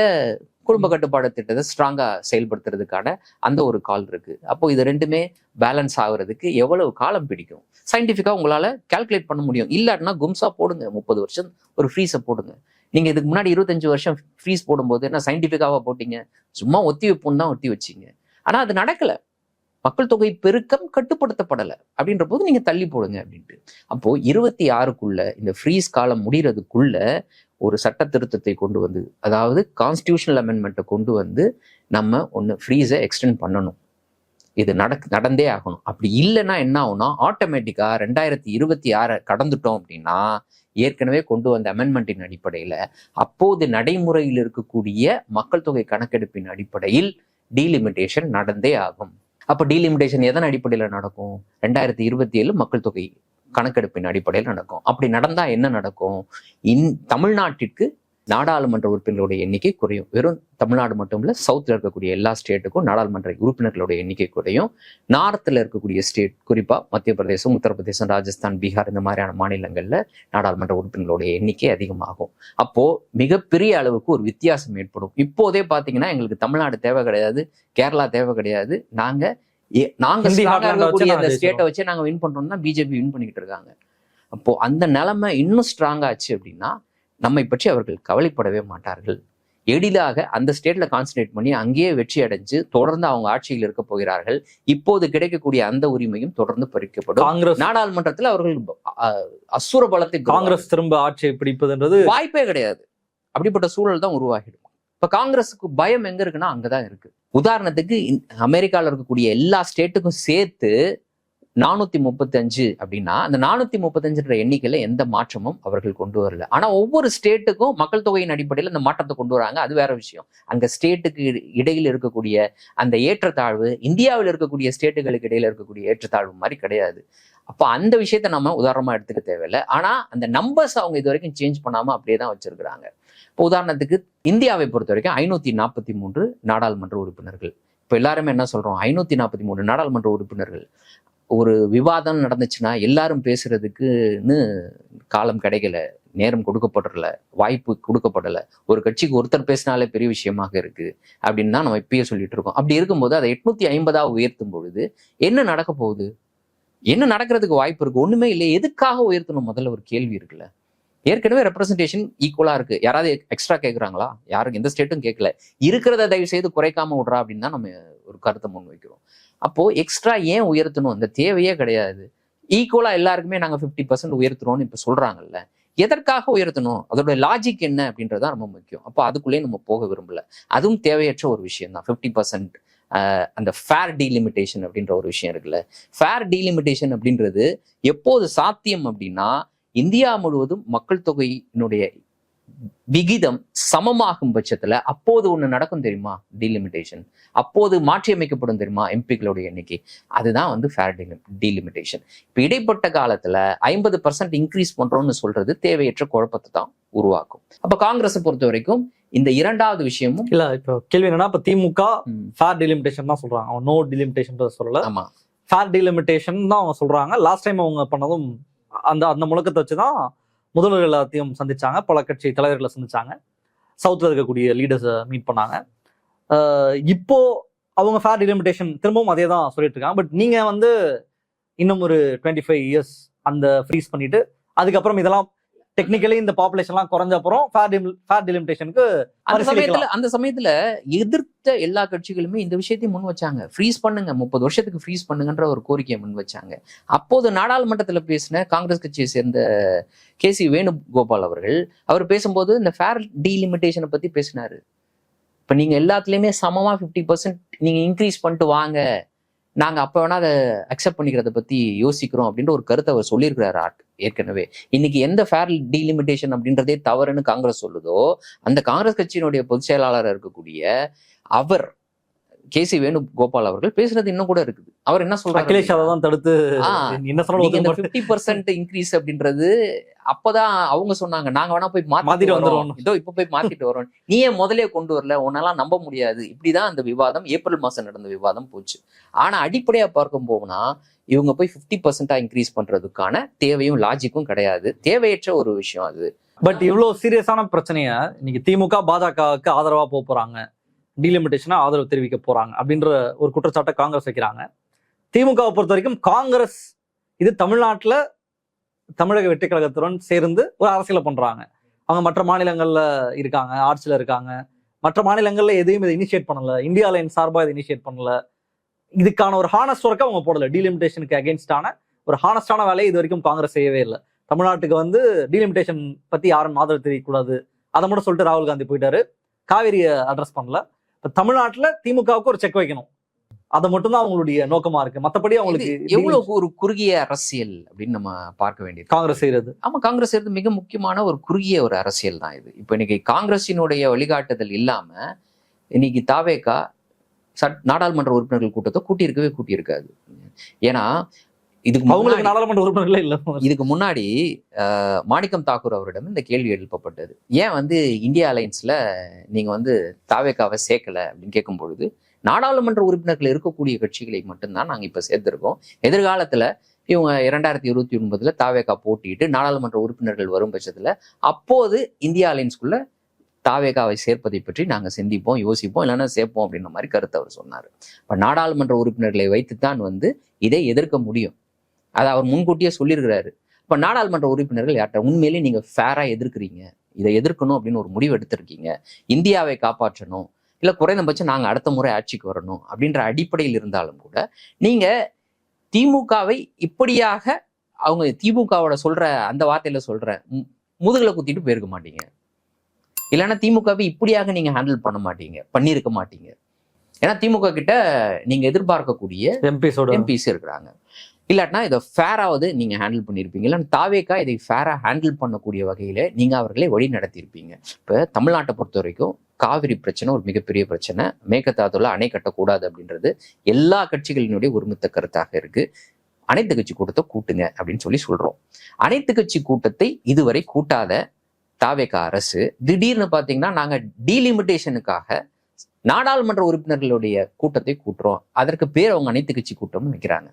A: குடும்ப கட்டுப்பாடு திட்டத்தை ஸ்ட்ராங்கா செயல்படுத்துறதுக்கான அந்த ஒரு கால் இருக்கு. அப்போ இது ரெண்டுமே பேலன்ஸ் ஆகுறதுக்கு எவ்வளவு காலம் பிடிக்கும் சயின்டிஃபிக்கா உங்களால கால்குலேட் பண்ண முடியும். இல்லாட்டினா கும்சா போடுங்க, 30 வருஷம் ஒரு ஃப்ரீஸை போடுங்க. நீங்க இதுக்கு முன்னாடி 25 வருஷம் ஃப்ரீஸ் போடும்போது என்ன சயின்டிஃபிக்காவா போட்டீங்க? சும்மா ஒத்தி வைப்போம் தான் ஒத்தி வச்சிங்க. ஆனா அது நடக்கல. மக்கள் தொகை பெருக்கம் கட்டுப்படுத்தப்படலை அப்படின்ற போது நீங்க தள்ளி போடுங்க அப்படின்ட்டு. அப்போ 26க்குள்ள இந்த ஃப்ரீஸ் காலம் முடிகிறதுக்குள்ள ஒரு சட்ட திருத்தத்தை கொண்டு வந்து, அதாவது கான்ஸ்டிடியூஷனல் அமெண்ட்மெண்ட்டை கொண்டு வந்து நம்ம ஒன்று ஃப்ரீஸை எக்ஸ்டெண்ட் பண்ணணும். இது நடந்தே ஆகணும். அப்படி இல்லைன்னா என்ன ஆகும்னா ஆட்டோமேட்டிக்கா 2026 கடந்துட்டோம் அப்படின்னா ஏற்கனவே கொண்டு வந்த அமெண்ட்மெண்ட்டின் அடிப்படையில அப்போது நடைமுறையில் இருக்கக்கூடிய மக்கள் தொகை கணக்கெடுப்பின் அடிப்படையில் டீலிமிட்டேஷன் நடந்தே ஆகும். அப்ப டீலிமிட்டேஷன் எதன் அடிப்படையில நடக்கும்? 2027 மக்கள் தொகை கணக்கெடுப்பின் அடிப்படையில் நடக்கும். அப்படி நடந்தா என்ன நடக்கும்? தமிழ்நாட்டிற்கு நாடாளுமன்ற உறுப்பினர்களுடைய எண்ணிக்கை குறையும். வெறும் தமிழ்நாடு மட்டும் இல்ல, சவுத்தில் இருக்கக்கூடிய எல்லா ஸ்டேட்டுக்கும் நாடாளுமன்ற உறுப்பினர்களுடைய எண்ணிக்கை குறையும். நார்த்தில் இருக்கக்கூடிய ஸ்டேட், குறிப்பா மத்திய பிரதேசம், உத்தரப்பிரதேசம், ராஜஸ்தான், பீகார் இந்த மாதிரியான மாநிலங்கள்ல நாடாளுமன்ற உறுப்பினர்களுடைய எண்ணிக்கை அதிகமாகும். அப்போ மிகப்பெரிய அளவுக்கு ஒரு வித்தியாசம் ஏற்படும். இப்போதே பாத்தீங்கன்னா எங்களுக்கு தமிழ்நாடு தேவை கிடையாது, கேரளா தேவை கிடையாது, நாங்க அந்த ஸ்டேட்டை வச்சு நாங்க வின் பண்றோம்னா பிஜேபி வின் பண்ணிக்கிட்டு இருக்காங்க. அப்போ அந்த நிலைமை இன்னும் ஸ்ட்ராங் ஆச்சு அப்படின்னா நம்மை பற்றி அவர்கள் கவலைப்படவே மாட்டார்கள். எளிதாக அந்த ஸ்டேட்ல கான்சன்ட்ரேட் பண்ணி அங்கேயே வெற்றி அடைஞ்சு தொடர்ந்து அவங்க ஆட்சியில் இருக்க போகிறார்கள். இப்போது கிடைக்கக்கூடிய அந்த உரிமையும் தொடர்ந்து பறிக்கப்படும்.
B: காங்கிரஸ்
A: நாடாளுமன்றத்தில் அவர்கள் அசுர பலத்தை
B: காங்கிரஸ் திரும்ப ஆட்சியை பிடிப்பதுன்றது
A: வாய்ப்பே கிடையாது. அப்படிப்பட்ட சூழல் தான் உருவாகிடும். இப்ப காங்கிரஸுக்கு பயம் எங்க இருக்குன்னா அங்கதான் இருக்கு. உதாரணத்துக்கு அமெரிக்காவில் இருக்கக்கூடிய எல்லா ஸ்டேட்டுக்கும் சேர்த்து 435 அப்படின்னா அந்த 435 எண்ணிக்கையில எந்த மாற்றமும் அவர்கள் கொண்டு வரல. ஆனா ஒவ்வொரு ஸ்டேட்டுக்கும் மக்கள் தொகையின் அடிப்படையில் அந்த மாற்றத்தை கொண்டு வராங்க. அது வேற விஷயம். அங்க ஸ்டேட்டுக்கு இடையில் இருக்கக்கூடிய அந்த ஏற்றத்தாழ்வு இந்தியாவில் இருக்கக்கூடிய ஸ்டேட்டுகளுக்கு இடையில இருக்கக்கூடிய ஏற்றத்தாழ்வு மாதிரி கிடையாது. அப்ப அந்த விஷயத்த நம்ம உதாரணமா எடுத்துக்க தேவையில்லை. ஆனா அந்த நம்பர்ஸ் அவங்க இது வரைக்கும் சேஞ்ச் பண்ணாம அப்படியே தான் வச்சிருக்கிறாங்க. இப்போ உதாரணத்துக்கு இந்தியாவை பொறுத்த வரைக்கும் 543 நாடாளுமன்ற உறுப்பினர்கள். இப்போ எல்லாருமே என்ன சொல்றோம், 543 நாடாளுமன்ற உறுப்பினர்கள். ஒரு விவாதம் நடந்துச்சுன்னா எல்லாரும் பேசுறதுக்குன்னு காலம் கிடைக்கல, நேரம் கொடுக்கப்படல, வாய்ப்பு கொடுக்கப்படல. ஒரு கட்சிக்கு ஒருத்தர் பேசினாலே பெரிய விஷயமாக இருக்கு அப்படின்னு தான் நம்ம இப்பயே சொல்லிட்டு இருக்கோம். அப்படி இருக்கும்போது அதை 850 உயர்த்தும் பொழுது என்ன நடக்க போகுது? என்ன நடக்கிறதுக்கு வாய்ப்பு இருக்கு? ஒண்ணுமே இல்லை. எதுக்காக உயர்த்தணும்? முதல்ல ஒரு கேள்வி இருக்குல்ல. ஏற்கனவே ரெப்ரசன்டேஷன் ஈக்குவலா இருக்கு. யாராவது எக்ஸ்ட்ரா கேட்குறாங்களா? யாருக்கு எந்த ஸ்டேட்டும் கேட்கல. இருக்கிறத தயவு செய்து குறைக்காம விடுறா அப்படின்னு தான் நம்ம ஒரு கருத்தை முன் வைக்கிறோம். அப்போ எக்ஸ்ட்ரா ஏன் உயர்த்தணும்? அந்த தேவையே கிடையாது. ஈக்குவலா எல்லாருக்குமே நாங்க 50% உயர்த்துறோம்னு இப்ப சொல்றாங்கல்ல, எதற்காக உயர்த்தணும்? அதோட லாஜிக் என்ன அப்படின்றதான் ரொம்ப முக்கியம். அப்போ அதுக்குள்ளேயே நம்ம போக விரும்பல. அதுவும் தேவையற்ற ஒரு விஷயம் தான். 50% அந்த ஃபேர் டீலிமிட்டேஷன் அப்படின்ற ஒரு விஷயம் இருக்குல்ல. ஃபேர் டீலிமிட்டேஷன் அப்படின்றது எப்போது சாத்தியம் அப்படின்னா, இந்தியா முழுவதும் மக்கள் தொகையினுடைய விகிதம் சமமாகும் பட்சத்துல அப்போது ஒண்ணு நடக்கும் தெரியுமா? டீலிமிட்டேஷன். அப்போது மாற்றி அமைக்கப்படும் தெரியுமா எம்பிக்களுடைய எண்ணிக்கை. அதுதான் வந்து ஃபேர் டீலிமிட்டேஷன். இப்ப இடைப்பட்ட காலத்துல 50% இன்க்ரீஸ் பண்றோம்னு சொல்றது தேவையற்ற குழப்பத்தை தான் உருவாக்கும். அப்ப காங்கிரஸை பொறுத்த வரைக்கும் இந்த இரண்டாவது விஷயமும்
B: இல்ல. இப்போ கேள்வி என்னன்னா, இப்ப திமுக ஃபேர் டீலிமிட்டேஷன் தான் சொல்றாங்க, அவங்க நோ டீலிமிட்டேஷன் சொல்லல.
A: ஆமா,
B: ஃபேர் டீலிமிட்டேஷன் தான் அவங்க சொல்றாங்க. லாஸ்ட் டைம் அவங்க பண்ணதும் அந்த முழக்கத்தை வச்சுதான் முதல்வர்கள் எல்லாத்தையும் சந்திச்சாங்க, பல கட்சி தலைவர்களை சந்திச்சாங்க, சவுத்ல இருக்கக்கூடிய லீடர்ஸை மீட் பண்ணாங்க. இப்போ அவங்க ஃபேர் டீலிமிட்டேஷன் திரும்பவும் அதே தான் சொல்லிட்டு இருக்காங்க. பட் நீங்க வந்து இன்னும் ஒரு 25 years அந்த ஃப்ரீஸ் பண்ணிட்டு அதுக்கப்புறம் இதெல்லாம் டெக்னிக்கலி இந்த பாப்புலேஷன்லாம் குறைஞ்ச அப்புறம் ஃபேர் டெலிமிட்டேஷனுக்கு
A: அந்த சமயத்துல எதிர்த்த எல்லா கட்சிகளுமே இந்த விஷயத்தையும் முன் வச்சாங்க. ஃப்ரீஸ் பண்ணுங்க, 30 வருஷத்துக்கு ஃப்ரீஸ் பண்ணுங்கன்ற ஒரு கோரிக்கையை முன் வச்சாங்க. அப்போது நாடாளுமன்றத்துல பேசின காங்கிரஸ் கட்சியை சேர்ந்த KC வேணுகோபால் அவர் பேசும்போது இந்த ஃபேர் டீலிமிட்டேஷனை பத்தி பேசினாரு. இப்ப நீங்க எல்லாத்துலயுமே சமமா 50% நீங்க இன்க்ரீஸ் பண்ணிட்டு வாங்க, நாங்க அப்ப வேணா அதை அக்செப்ட் பண்ணிக்கிறத பத்தி யோசிக்கிறோம் அப்படின்ற ஒரு கருத்தை அவர் சொல்லியிருக்கிறாரு ஏற்கனவே. இன்னைக்கு எந்த ஃபேர் டீலிமிட்டேஷன் அப்படின்றதே தவறுன்னு காங்கிரஸ் சொல்லுதோ, அந்த காங்கிரஸ் கட்சியினுடைய பொதுச் செயலாளர் இருக்கக்கூடிய அவர் KC வேணுகோபால் அவர்கள் பேசுறது இன்னும் கூட இருக்குது. அவர் என்ன சொல்றாரு,
B: அகிலேஷ் தான் தடுத்து என்ன சொல்றாங்க
A: 50% இன்க்ரீஸ் அப்படின்றது அப்பதான் அவங்க சொன்னாங்க, நாங்க வேணா போய் மாத்திட்டு வந்துடுவோம், இதோ இப்ப போய் மாத்திட்டு வரோம், நீ ஏன் முதலே கொண்டு வரல, உன்னாலாம் நம்ப முடியாது. இப்படிதான் அந்த விவாதம் ஏப்ரல் மாசம் நடந்த விவாதம் போச்சு. ஆனா அடிப்படையா பார்க்கும் போனா இவங்க போய் 50% இன்க்ரீஸ் பண்றதுக்கான தேவையும் லாஜிக்கும் கிடையாது. தேவையற்ற ஒரு விஷயம் அது.
B: பட் இவ்வளவு சீரியஸான பிரச்சனைய இன்னைக்கு திமுக பாஜகவுக்கு ஆதரவா போறாங்க, டீலிமிட்டேஷனா ஆதரவு தெரிவிக்க போறாங்க அப்படின்ற ஒரு குற்றச்சாட்டை காங்கிரஸ் வைக்கிறாங்க. திமுகவை பொறுத்த வரைக்கும் காங்கிரஸ் இது தமிழ்நாட்டுல தமிழக வெற்றி கழகத்துடன் சேர்ந்து ஒரு அரசியலை பண்றாங்க. அவங்க மற்ற மாநிலங்கள்ல இருக்காங்க, ஆட்சியில இருக்காங்க, மற்ற மாநிலங்கள்ல எதையும் இதை இனிஷியேட் பண்ணல, இந்தியா லைன் சார்பா இதை இனிஷியேட் பண்ணல. இதுக்கான ஒரு ஹானஸ்ட் ஒர்க்கை அவங்க போடல. டீலிமிட்டேஷனுக்கு அகேன்ஸ்டான ஒரு ஹானஸ்டான வேலையை இது வரைக்கும் காங்கிரஸ் செய்யவே இல்லை. தமிழ்நாட்டுக்கு வந்து டீலிமிட்டேஷன் பத்தி யாரும் ஆதரவு தெரியக்கூடாது அதை மட்டும் சொல்லிட்டு ராகுல் காந்தி போயிட்டாரு, காவிரியை அட்ரஸ் பண்ணல. தமிழ்நாட்டுல திமுகவுக்கு ஒரு செக் வைக்கணும், அதை மட்டும் தான் அவங்களுடைய நோக்கமா இருக்கு. மத்தபடி அவங்களுக்கு
A: எவ்வளவு ஒரு குறுகிய அரசியல் அப்படின்னு நம்ம பார்க்க வேண்டியது
B: காங்கிரஸ் செய்யறது.
A: ஆமா, காங்கிரஸ் செய்யறது மிக முக்கியமான ஒரு குறுகிய ஒரு அரசியல் தான் இது. இப்ப இன்னைக்கு காங்கிரசினுடைய வழிகாட்டுதல் இல்லாம இன்னைக்கு தாவேகா நாடாளுமன்ற உறுப்பினர்கள் கூட்டத்தை கூட்டியிருக்கவே கூட்டியிருக்காது. ஏன்னா இதுக்கு
B: அவங்களுக்கு
A: முன்னாடி-
B: நாடாளுமன்ற உறுப்பினர்களே இல்ல.
A: இதுக்கு முன்னாடி மாணிக்கம் தாக்கூர் அவரிடம் இந்த கேள்வி எழுப்பப்பட்டது. ஏன் வந்து இந்தியா அலையன்ஸ்ல நீங்க வந்து தாவேகாவை சேர்க்கல அப்படின்னு கேட்கும் பொழுது, நாடாளுமன்ற உறுப்பினர்கள் இருக்கக்கூடிய கட்சிகளை மட்டும்தான் நாங்க இப்ப சேர்த்திருக்கோம். எதிர்காலத்துல இவங்க 2029 தாவேகா போட்டிட்டு நாடாளுமன்ற உறுப்பினர்கள் வரும் பட்சத்துல அப்போது இந்தியா அலையன்ஸ்குள்ள தாவேகாவை சேர்ப்பதை பற்றி நாங்க சிந்திப்போம், யோசிப்போம், இல்லைன்னா சேர்ப்போம் அப்படின்ற மாதிரி கருத்து அவர் சொன்னார். இப்ப நாடாளுமன்ற உறுப்பினர்களை வைத்துத்தான் வந்து இதை எதிர்க்க முடியும். அதை அவர் முன்கூட்டியே சொல்லியிருக்கிறாரு. இப்ப நாடாளுமன்ற உறுப்பினர்கள் யார்கிட்ட உண்மையிலேயே நீங்க ஃபேரா எதிர்க்கிறீங்க, இதை எதிர்க்கணும் அப்படின்னு ஒரு முடிவு எடுத்திருக்கீங்க, இந்தியாவை காப்பாற்றணும், இல்ல குறைந்தபட்சம் நாங்க அடுத்த முறை ஆட்சிக்கு வரணும் அப்படின்ற அடிப்படையில் இருந்தாலும் கூட நீங்க திமுகவை இப்படியாக அவங்க திமுகவோட சொல்ற அந்த வார்த்தையில சொல்ற முதுகுல குத்திட்டு போயிருக்க மாட்டீங்க. இல்லைன்னா திமுகவை இப்படியாக நீங்க ஹேண்டில் பண்ண மாட்டீங்க, பண்ணியிருக்க மாட்டீங்க. ஏன்னா திமுக கிட்ட நீங்க எதிர்பார்க்கக்கூடிய எம்பிஸ் இருக்கிறாங்க. இல்லாட்டினா இதை ஃபேராவது நீங்க ஹேண்டில் பண்ணியிருப்பீங்க. இல்லைன்னா தாவேக்கா இதை ஃபேரா ஹேண்டில் பண்ணக்கூடிய வகையில நீங்க அவர்களை வழி நடத்தியிருப்பீங்க. இப்ப தமிழ்நாட்டை பொறுத்த வரைக்கும் காவிரி பிரச்சனை ஒரு மிகப்பெரிய பிரச்சனை. மேகதாதுல அணை கட்டக்கூடாது அப்படின்றது எல்லா கட்சிகளினுடைய ஒருமித்த கருத்தாக இருக்கு. அனைத்து கட்சி கூட்டத்தை கூட்டுங்க அப்படின்னு சொல்லி சொல்றோம். அனைத்து கட்சி கூட்டத்தை இதுவரை கூட்டாத தாவேகா அரசு திடீர்னு பாத்தீங்கன்னா நாங்க டீலிமிட்டேஷனுக்காக நாடாளுமன்ற உறுப்பினர்களுடைய கூட்டத்தை கூட்டுறோம், அதற்கு பேர் அவங்க அனைத்து கட்சி கூட்டம்னு வைக்கிறாங்க.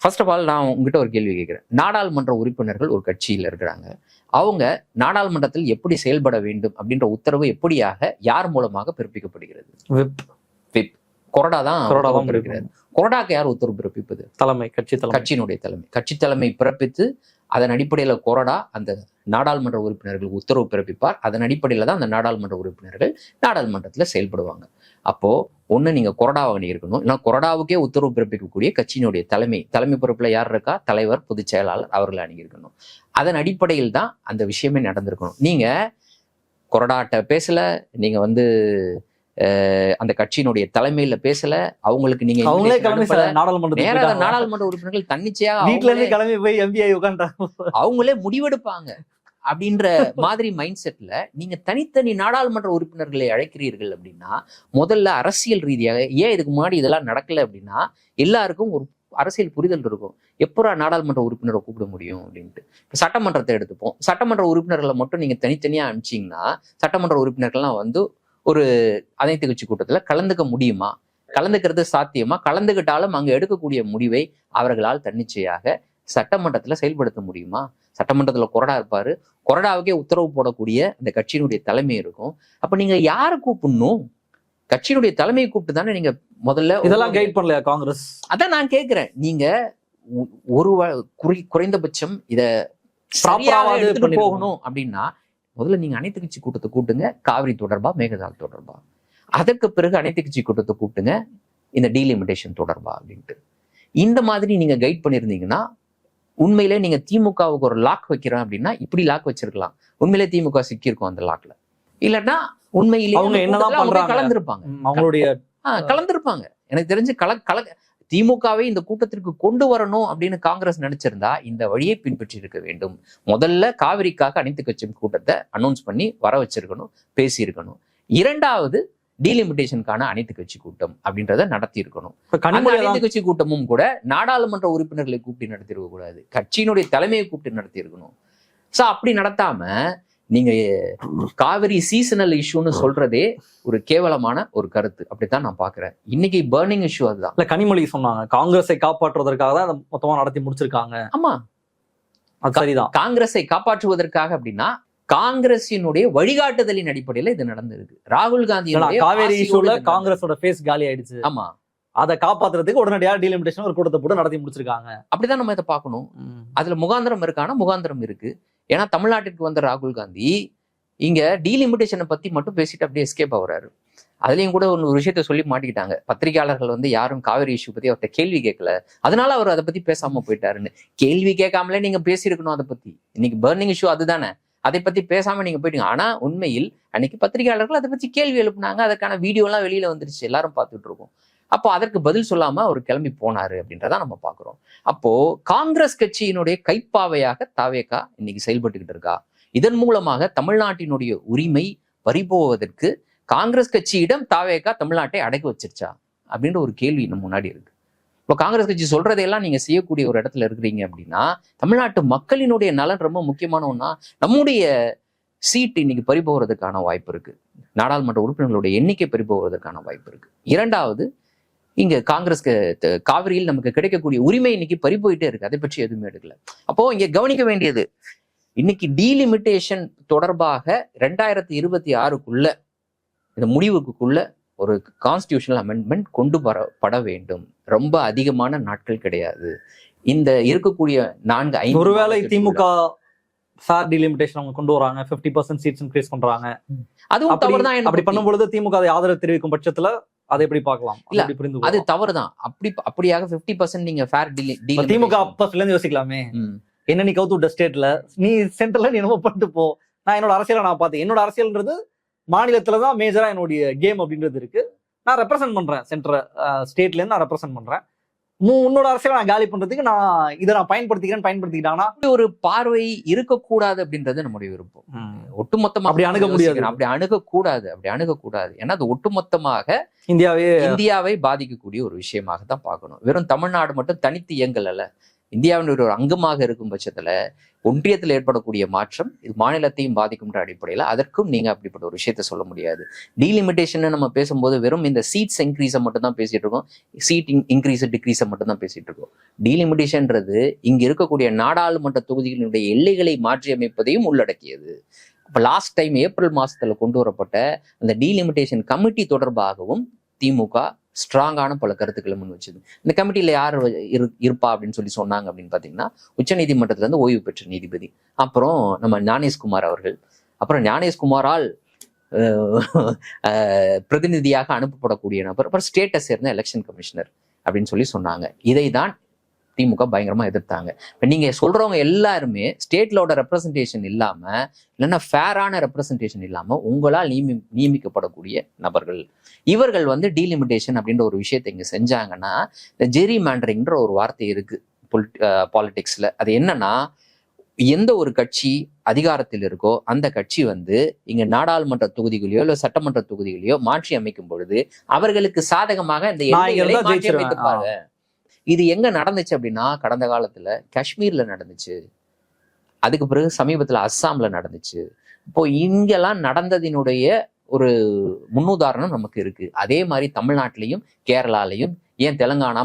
A: ஃபர்ஸ்ட் ஆஃப் ஆல் நான் உங்ககிட்ட ஒரு கேள்வி கேட்கிறேன். நாடாளுமன்ற உறுப்பினர்கள் ஒரு கட்சியில் இருக்கிறாங்க, அவங்க நாடாளுமன்றத்தில் எப்படி செயல்பட வேண்டும் அப்படின்ற உத்தரவு எப்படியாக யார் மூலமாக பிறப்பிக்கப்படுகிறது? விப் கொறடா தான் பிறப்பிக்கிறது. கொறடாக்கு யார் உத்தரவு பிறப்பிப்பது?
B: தலைமை,
A: கட்சியினுடைய தலைமை. கட்சி தலைமை பிறப்பித்து அதன் அடிப்படையில கொறடா அந்த நாடாளுமன்ற உறுப்பினர்களுக்கு உத்தரவு பிறப்பிப்பார். அதன் அடிப்படையில தான் அந்த நாடாளுமன்ற உறுப்பினர்கள் நாடாளுமன்றத்துல செயல்படுவாங்க. அப்போ ஒண்ணு நீங்க கொறடாவை அணியிருக்கணும், இல்லைன்னா கொறடாவுக்கே உத்தரவு பிறப்பிக்கக்கூடிய கட்சியினுடைய தலைமை பொறுப்புல யார் இருக்கா? தலைவர், பொதுச் செயலாளர், அவர்களை அணியிருக்கணும். அதன் அடிப்படையில் தான் அந்த விஷயமே நடந்திருக்கணும். நீங்க கொறடாட்ட பேசல, நீங்க வந்து அந்த கட்சியினுடைய தலைமையில பேசல, அவங்களுக்கு நீங்க நாடாளுமன்ற உறுப்பினர்கள் தன்னிச்சையாக
B: வீட்டுல இருந்து கிளம்பி போய் எம்பிஐ உட்கார்ந்தாங்க,
A: அவங்களே முடிவெடுப்பாங்க அப்படின்ற மாதிரி மைண்ட் செட்ல நீங்க தனித்தனி நாடாளுமன்ற உறுப்பினர்களை அழைக்கிறீர்கள் அப்படின்னா, முதல்ல அரசியல் ரீதியாக ஏன் இதுக்கு முன்னாடி இதெல்லாம் நடக்கல அப்படின்னா, எல்லாருக்கும் ஒரு அரசியல் புரிதல் இருக்கும். எப்போ நாடாளுமன்ற உறுப்பினரை கூப்பிட முடியும் அப்படின்ட்டு. இப்போ சட்டமன்றத்தை எடுத்துப்போம். சட்டமன்ற உறுப்பினர்களை மட்டும் நீங்க தனித்தனியா அனுப்பிச்சிங்கன்னா சட்டமன்ற உறுப்பினர்கள்லாம் வந்து ஒரு அனைத்து கட்சி கூட்டத்துல கலந்துக்க முடியுமா? கலந்துக்கிறது சாத்தியமா? கலந்துகிட்டாலும் அங்க எடுக்கக்கூடிய முடிவை அவர்களால் தன்னிச்சையாக சட்டமன்றத்துல செயல்படுத்த முடியுமா? சட்டமன்றத்துல கொறடா இருப்பாரு, கொறடாவுக்கே உத்தரவு போடக்கூடிய அந்த கட்சியினுடைய தலைமை இருக்கும். அப்ப நீங்க யாரை கூப்பிடணும்? கட்சியினுடைய தலைமையை கூப்பிட்டு தானே நீங்க முதல்ல
B: இதெல்லாம் கைட் பண்ணலையா காங்கிரஸ்? அதான்
A: நான் கேட்கிறேன். நீங்க ஒரு குறைந்தபட்சம் இத போகணும் அப்படின்னா முதல்ல நீங்க அனைத்து கட்சி கூட்டத்தை கூட்டுங்க, காவிரி தொடர்பா, மேகதாது தொடர்பா. அதற்கு பிறகு அனைத்து கட்சி கூட்டத்தை கூட்டுங்க, இந்த டீலிமிட்டேஷன் தொடர்பா அப்படின்ட்டு. இந்த மாதிரி நீங்க கைட் பண்ணிருந்தீங்கன்னா உண்மையிலே நீங்க திமுகவுக்கு ஒரு லாக் வைக்கிறோம் அப்படின்னா இப்படி லாக் வச்சிருக்கலாம். உண்மையிலே திமுக சிக்கியிருக்கும் அந்த லாக்ல. இல்லன்னா உண்மையிலேயே
B: அவங்க என்னதான் பண்றாங்க,
A: கலந்துருப்பாங்க,
B: அவங்களுடைய
A: கலந்துருப்பாங்க. எனக்கு தெரிஞ்சு திமுகவை இந்த கூட்டத்திற்கு கொண்டு வரணும் அப்படின்னு காங்கிரஸ் நினைச்சிருந்தா இந்த வழியை பின்பற்றி இருக்க வேண்டும். முதல்ல காவிரிக்காக அனைத்து கட்சி கூட்டத்தை அனௌன்ஸ் பண்ணி வர வச்சிருக்கணும், பேசியிருக்கணும். இரண்டாவது டீலிமிட்டேஷனுக்கான அனைத்து கட்சி கூட்டம் அப்படின்றத நடத்தி இருக்கணும். அனைத்து கட்சி கூட்டமும் கூட நாடாளுமன்ற உறுப்பினர்களை கூப்பிட்டு நடத்திருக்க கூடாது, கட்சியினுடைய தலைமையை கூப்பிட்டு நடத்தி இருக்கணும். சோ அப்படி நடத்தாம நீங்க காவிரி சீசனல் இஷ்யூன்னு சொல்றதே ஒரு கேவலமான ஒரு கருத்து. அப்படித்தான் நான் பாக்குறேன். இன்னைக்கு பர்னிங் இஷ்யூ அதுதான்.
B: இல்ல கனிமொழி சொன்னாங்க காங்கிரஸை காப்பாற்றுவதற்காக தான் மொத்தமா நடத்தி முடிச்சிருக்காங்க.
A: ஆமா,
B: அது சரிதான்.
A: காங்கிரஸை காப்பாற்றுவதற்காக அப்படின்னா காங்கிரசினுடைய வழிகாட்டுதலின் அடிப்படையில இது நடந்திருக்கு. ராகுல் காந்தி
B: காவேரி இஷ்யூல காங்கிரஸோட ஃபேஸ் காலி ஆயிடுச்சு.
A: ஆமா,
B: அதை காப்பாத்துறதுக்கு உடனடியாக டீலிமிட்டேஷன் ஒரு கூட்டத்தை போட்டு நடத்தி முடிச்சிருக்காங்க.
A: அப்படிதான் நம்ம இதை பார்க்கணும். அதுல முகாந்திரம் இருக்கான முகாந்திரம் இருக்கு. ஏன்னா தமிழ்நாட்டிற்கு வந்த ராகுல் காந்தி இங்க டீலிமிட்டேஷனை பத்தி மட்டும் பேசிட்டு அப்படியே எஸ்கேப் ஆகுறாரு. அதுலயும் கூட ஒரு விஷயத்த சொல்லி மாட்டிக்கிட்டாங்க. பத்திரிகையாளர்கள் வந்து யாரும் காவிரி இஷ்யூ பத்தி அவர்கிட்ட கேள்வி கேட்கல, அதனால அவர் அதை பத்தி பேசாம போயிட்டாருன்னு. கேள்வி கேட்காமலே நீங்க பேசியிருக்கணும் அதை பத்தி. இன்னைக்கு பர்னிங் இஷ்யூ அதுதானே, அதை பத்தி பேசாம நீங்க போயிட்டீங்க. ஆனா உண்மையில் அன்னைக்கு பத்திரிகையாளர்கள் அதை பத்தி கேள்வி எழுப்புனாங்க, அதற்கான வீடியோ எல்லாம் வெளியில வந்துருச்சு, எல்லாரும் பார்த்துட்டு இருக்கோம். அப்போ அதற்கு பதில் சொல்லாம அவர் கிளம்பி போனாரு அப்படின்றத நம்ம பாக்குறோம். அப்போ காங்கிரஸ் கட்சியினுடைய கைப்பாவையாக தாவேகா இன்னைக்கு செயல்பட்டுக்கிட்டு இருக்கா. இதன் மூலமாக தமிழ்நாட்டினுடைய உரிமை பறிபோவதற்கு காங்கிரஸ் கட்சியிடம் தாவேகா தமிழ்நாட்டை அடக்கி வச்சிருச்சா அப்படின்ற ஒரு கேள்வி நம்ம முன்னாடி இருக்கு. இப்போ காங்கிரஸ் கட்சி சொல்றதையெல்லாம் நீங்க செய்யக்கூடிய ஒரு இடத்துல இருக்கிறீங்க அப்படின்னா, தமிழ்நாட்டு மக்களினுடைய நலன் ரொம்ப முக்கியமான ஒண்ணா. நம்முடைய சீட் இன்னைக்கு பறிபோகிறதுக்கான வாய்ப்பு இருக்கு. நாடாளுமன்ற உறுப்பினர்களுடைய எண்ணிக்கை பறிபோகிறதுக்கான வாய்ப்பு இருக்கு. இரண்டாவது, இங்க காங்கிரஸ்க்கு காவிரியில் நமக்கு கிடைக்கக்கூடிய உரிமை இன்னைக்கு பறிபோயிட்டே இருக்கு. அதை பற்றி எதுவுமே எடுக்கல. அப்போ இங்க கவனிக்க வேண்டியது, இன்னைக்கு டீலிமிட்டேஷன் தொடர்பாக 2026க்குள்ள இந்த முடிவுக்குள்ள ஒரு கான்ஸ்டிடியூஷனல் அமெண்ட்மெண்ட் கொண்டு வரப்பட வேண்டும். ரொம்ப அதிகமான நாட்கள் கிடையாது. இந்த இருக்கக்கூடிய 4-5
B: ஒருவேளை திமுக ஃபேர் டீலிமிட்டேஷன் அவங்க கொண்டு வராங்க, 50% சீட்ஸ் இன்க்ரீஸ் பண்றாங்க,
A: அதுவும் தவறுதான்.
B: அப்படி பண்ணும்பொழுது திமுக அதை ஆதரவு தெரிவிக்கும் பட்சத்துல அதை எப்படி பார்க்கலாம்?
A: இல்ல, அது தவறுதான். அப்படியாக 50% நீங்க ஃபேர்
B: திமுக ஃபர்ஸ்ட்ல இருந்து யோசிக்கலாமே. என்ன நீ கவுத்து விட்ட ஸ்டேட்ல, நீ சென்ட்ரல்ல நீ என்னமோ பண்ணிட்டு போ, நான் என்னோட அரசியலை நான் பார்த்தேன். என்னோட அரசியல்ன்றது மாநிலத்துலதான் மேஜரா என்னுடைய கேம் அப்படின்றது இருக்கு. நான் ரெப்ரசென்ட் பண்றேன், சென்ட்ரல் ஸ்டேட்ல இருந்து நான் ரெப்ரசென்ட் பண்றேன். உன்னோட அரசியலை நான் காலி பண்றதுக்கு இதை நான் பயன்படுத்திக்கிட்டானா
A: ஒரு பார்வை இருக்கக்கூடாது அப்படின்றது நம்முடைய விருப்பம். ஒட்டுமொத்தமா
B: அப்படி அணுக முடியாது,
A: அப்படி அணுகக்கூடாது. ஏன்னா அது ஒட்டுமொத்தமாக இந்தியாவை பாதிக்கக்கூடிய ஒரு விஷயமாக தான் பார்க்கணும். வெறும் தமிழ்நாடு மட்டும் தனித்து இயங்கல, இந்தியாவின் ஒரு அங்கமாக இருக்கும் பட்சத்துல ஒன்றியத்தில் ஏற்படக்கூடிய மாற்றம் இது மாநிலத்தையும் பாதிக்கும்ன்ற அடிப்படையில் அதற்கும் நீங்க அப்படிப்பட்ட ஒரு விஷயத்த சொல்ல முடியாது. டீலிமிட்டேஷன் நம்ம பேசும்போது வெறும் இந்த சீட்ஸ் இன்க்ரீஸை மட்டும் தான் பேசிட்டு இருக்கோம், சீட் இன்க்ரீஸ் டிக்ரீஸை மட்டும் தான் பேசிட்டு இருக்கோம். டீலிமிட்டேஷன்ன்றது இங்க இருக்கக்கூடிய நாடாளுமன்ற தொகுதிகளினுடைய எல்லைகளை மாற்றி அமைப்பதையும் உள்ளடக்கியது. இப்ப லாஸ்ட் டைம் ஏப்ரல் மாசத்துல கொண்டு வரப்பட்ட அந்த டீலிமிட்டேஷன் கமிட்டி தொடர்பாகவும் திமுக ஸ்ட்ராங்கான பல கருத்துக்களை முன் வச்சது. இந்த கமிட்டியில யார் இருப்பா அப்படின்னு சொன்னாங்க அப்படின்னு பாத்தீங்கன்னா, உச்ச நீதிமன்றத்துல இருந்து ஓய்வு பெற்ற நீதிபதி, அப்புறம் நம்ம ஞானேஷ்குமார் அவர்கள், அப்புறம் ஞானேஷ்குமாரால் பிரதிநிதியாக அனுப்பப்படக்கூடிய நபர், அப்புறம் ஸ்டேட்டை சேர்ந்த எலெக்ஷன் கமிஷனர் அப்படின்னு சொன்னாங்க. இதை தான் திமுக பயங்கரமா எதிர்த்தாங்க. இப்ப நீங்க சொல்றவங்க எல்லாருமே ஸ்டேட்லோட ரெப்ரசன்டேஷன் இல்லாம, இல்லைன்னா ஃபேரான ரெப்ரசன்டேஷன் இல்லாம உங்களால் நியமிக்கப்படக்கூடிய நபர்கள். இவர்கள் டீலிமிட்டேஷன் அப்படின்ற ஒரு விஷயத்தை இங்க செஞ்சாங்கன்னா, இந்த ஜெரி மேண்டரிங்ன்ற ஒரு வார்த்தை இருக்கு பாலிடிக்ஸ்ல. அது என்னன்னா, எந்த ஒரு கட்சி அதிகாரத்தில் இருக்கோ அந்த கட்சி இங்க நாடாளுமன்ற தொகுதிகளையோ இல்ல சட்டமன்ற தொகுதிகளையோ மாற்றி அமைக்கும் பொழுது அவர்களுக்கு சாதகமாக இந்த எல்லைகளை மாற்றி அமைத்துப்பாங்க. இது எங்க நடந்துச்சு அப்படின்னா, கடந்த காலத்துல காஷ்மீர்ல நடந்துச்சு, அதுக்கு பிறகு சமீபத்துல அஸ்ஸாம்ல நடந்துச்சு. இப்போ இங்கெல்லாம் நடந்ததினுடைய ஒரு முன்னுதாரணம் நமக்கு இருக்கு. அதே மாதிரி தமிழ்நாட்டிலையும் கேரளாலையும் ஏன் தெலுங்கானா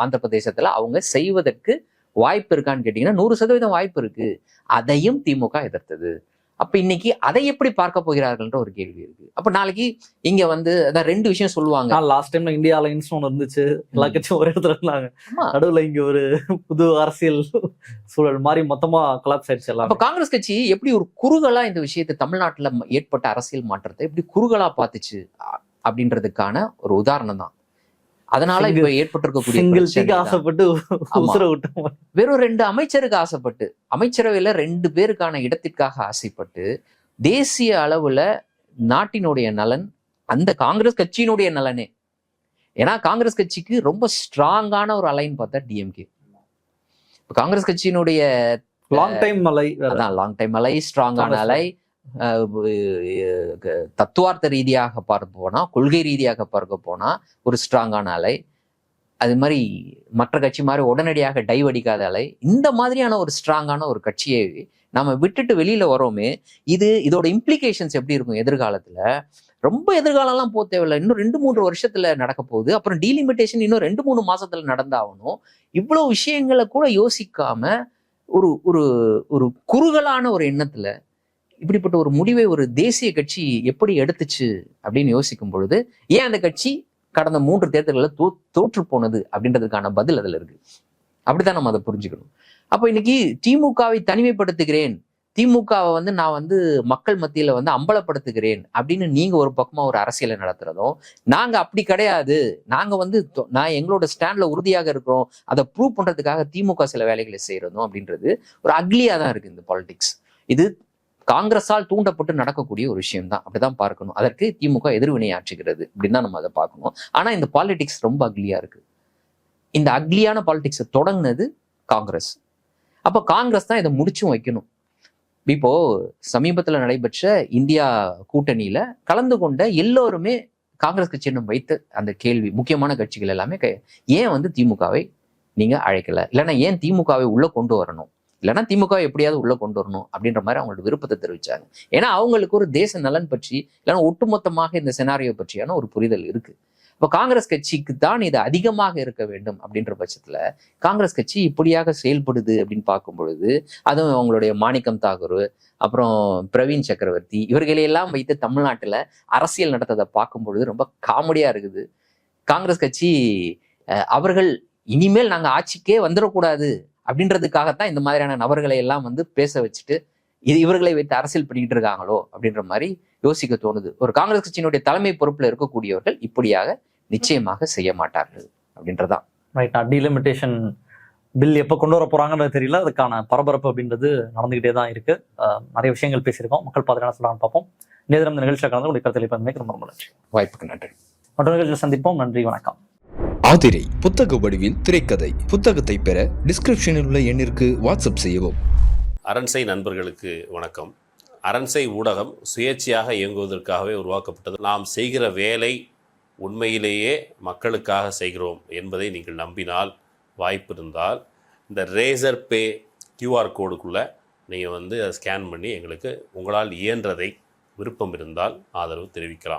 A: ஆந்திர பிரதேசத்துல அவங்க செய்வதற்கு வாய்ப்பு இருக்கான்னு கேட்டீங்கன்னா 100% வாய்ப்பு இருக்கு. அதையும் திமுக எதிர்த்தது. அப்ப இன்னைக்கு அதை எப்படி பார்க்க போகிறார்கள்ன்ற ஒரு கேள்வி இருக்கு. அப்ப நாளைக்கு இங்க அதான் 2 விஷயம் சொல்லுவாங்க.
B: லாஸ்ட் டைம்ல இந்தியா அலைன்ஸ் ஒன்று இருந்துச்சு, எல்லா கட்சியும் ஒரே இடத்துல இருந்தாங்க, நடுவுல இங்க ஒரு புது அரசியல் சூழல் மாதிரி மொத்தமா கொலாப்ஸ் ஆயிடுச்சு எல்லாம்.
A: அப்ப காங்கிரஸ் கட்சி எப்படி ஒரு குறுகலா இந்த விஷயத்தை, தமிழ்நாட்டுல ஏற்பட்ட அரசியல் மாற்றத்தை எப்படி குறுகலா பார்த்துச்சு அப்படின்றதுக்கான ஒரு உதாரணம் தான். அதனால இப்ப ஏற்பட்டிருக்கக்கூடிய
B: ஆசைப்பட்டு
A: வெறும் 2 அமைச்சருக்கு ஆசைப்பட்டு, அமைச்சரவையில 2 பேருக்கான இடத்திற்காக ஆசைப்பட்டு, தேசிய அளவுல நாட்டினுடைய நலன் அந்த காங்கிரஸ் கட்சியினுடைய நலனே. ஏன்னா காங்கிரஸ் கட்சிக்கு ரொம்ப ஸ்ட்ராங்கான ஒரு அலைன்னு பார்த்தா டிஎம்கே. காங்கிரஸ் கட்சியினுடைய
B: லாங்
A: டைம் அலை, ஸ்ட்ராங்கான அலை, தத்துவார்த்த ரீதியாக பார்க்க போனா, கொள்கை ரீதியாக பார்க்க போனா ஒரு ஸ்ட்ராங்கான அலை. அது மாதிரி மற்ற கட்சி மாதிரி உடனடியாக டைவ் அடிக்காத அலை. இந்த மாதிரியான ஒரு ஸ்ட்ராங்கான ஒரு கட்சியை நம்ம விட்டுட்டு வெளியில வரோமே, இதோட இம்ப்ளிகேஷன்ஸ் எப்படி இருக்கும் எதிர்காலத்துல? ரொம்ப எதிர்காலம்லாம் போக தேவையில்லை, இன்னும் 2-3 வருஷத்துல நடக்க போகுது. அப்புறம் டீலிமிட்டேஷன் இன்னும் 2-3 மாசத்துல நடந்தாகணும். இவ்வளவு விஷயங்களை கூட யோசிக்காம ஒரு ஒரு ஒரு குறுகலான ஒரு எண்ணத்துல இப்படிப்பட்ட ஒரு முடிவை ஒரு தேசிய கட்சி எப்படி எடுத்துச்சு அப்படின்னு யோசிக்கும் பொழுது, ஏன் அந்த கட்சி கடந்த 3 தேர்தல்களில் தோற்று போனது அப்படின்றதுக்கான பதில் அதுல இருக்கு. அப்படித்தான் நம்ம அதை புரிஞ்சுக்கணும். அப்போ இன்னைக்கு திமுகவை தனிமைப்படுத்துகிறேன், திமுகவை நான் மக்கள் மத்தியில அம்பலப்படுத்துகிறேன் அப்படின்னு நீங்க ஒரு பக்கமா ஒரு அரசியலை நடத்துறதும், நாங்க அப்படி கிடையாது, நாங்க நான் எங்களோட ஸ்டாண்ட்ல உறுதியாக இருக்கிறோம், அதை ப்ரூவ் பண்றதுக்காக திமுக சில வேலைகளை செய்யறதும் அப்படின்றது ஒரு அக்லியா தான் இருக்கு இந்த பாலிடிக்ஸ். இது காங்கிரஸால் தூண்டப்பட்டு நடக்கக்கூடிய ஒரு விஷயம் தான். அப்படிதான் பார்க்கணும். அதற்கு திமுக எதிர்வினை ஆற்றுகிறது அப்படின்னு தான் நம்ம அதை பார்க்கணும். ஆனா இந்த பாலிடிக்ஸ் ரொம்ப அக்லியா இருக்கு. இந்த அக்லியான பாலிடிக்ஸை தொடங்கினது காங்கிரஸ். அப்ப காங்கிரஸ் தான் இதை முடிச்சும் வைக்கணும். இப்போ சமீபத்துல நடைபெற்ற இந்தியா கூட்டணியில கலந்து கொண்ட எல்லோருமே காங்கிரஸ் கட்சியிடம் வைத்த அந்த கேள்வி, முக்கியமான கட்சிகள் எல்லாமே ஏன் வந்து திமுகவை நீங்க அழைக்கல, இல்லைன்னா ஏன் திமுகவை உள்ள கொண்டு வரணும், இல்லைன்னா திமுக எப்படியாவது உள்ள கொண்டு வரணும் அப்படின்ற மாதிரி அவங்களோட விருப்பத்தை தெரிவிச்சாங்க. ஏன்னா அவங்களுக்கு ஒரு தேச நலன் பற்றி, இல்லைன்னா ஒட்டுமொத்தமாக இந்த செனாரியோ பற்றியான ஒரு புரிதல் இருக்கு. இப்போ காங்கிரஸ் கட்சிக்கு தான் இது அதிகமாக இருக்க வேண்டும் அப்படின்ற பட்சத்துல காங்கிரஸ் கட்சி இப்படியாக செயல்படுது அப்படின்னு பார்க்கும் பொழுது, அதுவும் அவங்களுடைய மாணிக்கம் தாகூர், அப்புறம் பிரவீன் சக்கரவர்த்தி, இவர்களையெல்லாம் வைத்து தமிழ்நாட்டுல அரசியல் நடத்ததை பார்க்கும் பொழுது ரொம்ப காமெடியா இருக்குது. காங்கிரஸ் கட்சி அவர்கள் இனிமேல் நாங்க ஆட்சிக்கே வந்துடக்கூடாது அப்படின்றதுக்காகத்தான் இந்த மாதிரியான நபர்களை எல்லாம் வந்து பேச வச்சுட்டு இவர்களை வைத்து அரசியல் பண்ணிக்கிட்டு இருக்காங்களோ அப்படின்ற மாதிரி யோசிக்க தோணுது. ஒரு காங்கிரஸ் கட்சியினுடைய தலைமை பொறுப்புல இருக்கக்கூடியவர்கள் இப்படியாக நிச்சயமாக செய்ய மாட்டார்கள் அப்படின்றதான்.
B: ரைட். டீலிமிட்டேஷன் பில் எப்போ கொண்டு வர போறாங்கன்னு தெரியல. அதுக்கான பரபரப்பு அப்படின்றது நடந்துகிட்டே தான் இருக்கு. நிறைய விஷயங்கள் பேசியிருக்கோம். மக்கள் பார்த்து என்ன சொல்றாங்கன்னு பார்ப்போம். இந்த நிகழ்ச்சியில் கலந்து உடைய கருத்தில் ரொம்ப ரொம்ப நன்றி.
A: வாய்ப்புக்கு நன்றி.
B: மற்ற நிகழ்ச்சியில் சந்திப்போம். நன்றி, வணக்கம்.
D: ஆதிரை புத்தக வடிவில் திரைக்கதை. புத்தகத்தை பெற டிஸ்கிரிப்ஷனில் உள்ள எண்ணிற்கு வாட்ஸ்அப் செய்யவும்.
E: அரண்சை நண்பர்களுக்கு வணக்கம். அரண்சை ஊடகம் சுயேட்சையாக இயங்குவதற்காகவே உருவாக்கப்பட்டது. நாம் செய்கிற வேலை உண்மையிலேயே மக்களுக்காக செய்கிறோம் என்பதை நீங்கள் நம்பினால், வாய்ப்பு இருந்தால் இந்த ரேசர் பே QR கோடுக்குள்ளே நீங்கள் வந்து அதை ஸ்கேன் பண்ணி எங்களுக்கு உங்களால் இயன்றதை, விருப்பம் இருந்தால் ஆதரவு தெரிவிக்கலாம்.